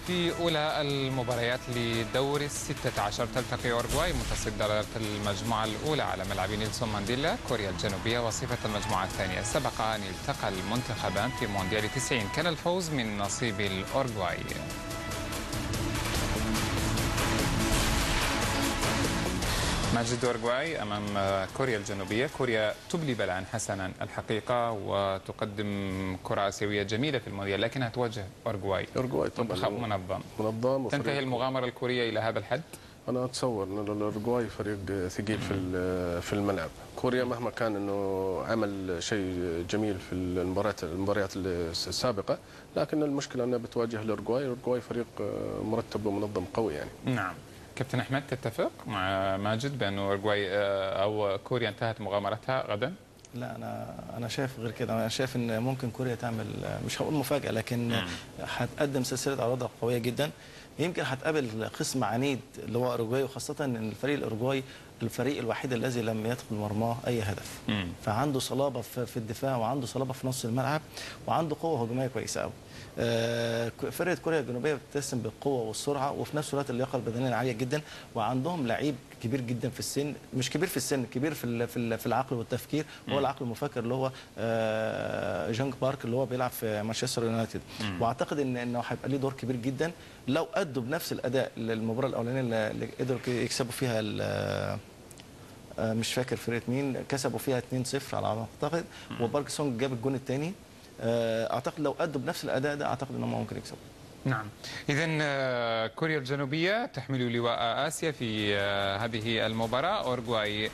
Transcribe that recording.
وفي أولى المباريات لدور ال16 تلتقي أورجواي متصدرة المجموعة الأولى على ملعب نيلسون مانديلا كوريا الجنوبية وصيفة المجموعة الثانية. سبق أن التقى المنتخبان في مونديال 90، كان الفوز من نصيب الأورجواي. ماجد أورجواي أمام كوريا الجنوبية. كوريا تبلي بلاء حسنا الحقيقة وتقدم كرة آسيوية جميلة في المونديال، لكنها تواجه أورجواي منتخب منظم. تنتهي المغامرة الكورية إلى هذا الحد؟ أنا أتصور أن الأورجواي فريق ثقيل في الملعب. كوريا مهما كان أنه عمل شيء جميل في المباريات السابقة، لكن المشكلة أنها بتواجه الأورجواي فريق مرتب ومنظم قوي يعني. نعم. كابتن أحمد، تتفق مع ماجد بأن أورجواي أو كوريا انتهت مغامرتها غدا؟ لا، انا شايف غير كده. انا شايف ان ممكن كوريا تعمل، مش هقول مفاجاه، لكن هتقدم سلسله عروض قويه جدا. يمكن هتقابل خصم عنيد اللي هو اوروجواي، وخاصه ان الفريق الاوروجواي الفريق الوحيد الذي لم يدخل مرماه اي هدف. فعنده صلابه في الدفاع، وعنده صلابه في نص الملعب، وعنده قوه هجوميه كويسه قوي. فرقه كوريا الجنوبيه بتتسم بالقوه والسرعه، وفي نفس الوقت اللياقه البدنيه عاليه جدا، وعندهم لعيب كبير جدا في السن، مش كبير في السن، كبير في العقل والتفكير، وهو العقل المفكر اللي هو جونج بارك اللي هو بيلعب في مانشستر يونايتد. واعتقد انه هيبقى ليه دور كبير جدا لو ادوا بنفس الاداء للمباراه الاولانيه اللي قدروا يكسبوا فيها، مش فاكر فرقه مين، كسبوا فيها 2-0 على ما اعتقد، وبارك سونج جاب الجون الثاني. اعتقد لو ادوا بنفس الاداء ده اعتقد انهم ممكن يكسبوا. نعم. إذن كوريا الجنوبية تحمل لواء آسيا في هذه المباراة. أورجواي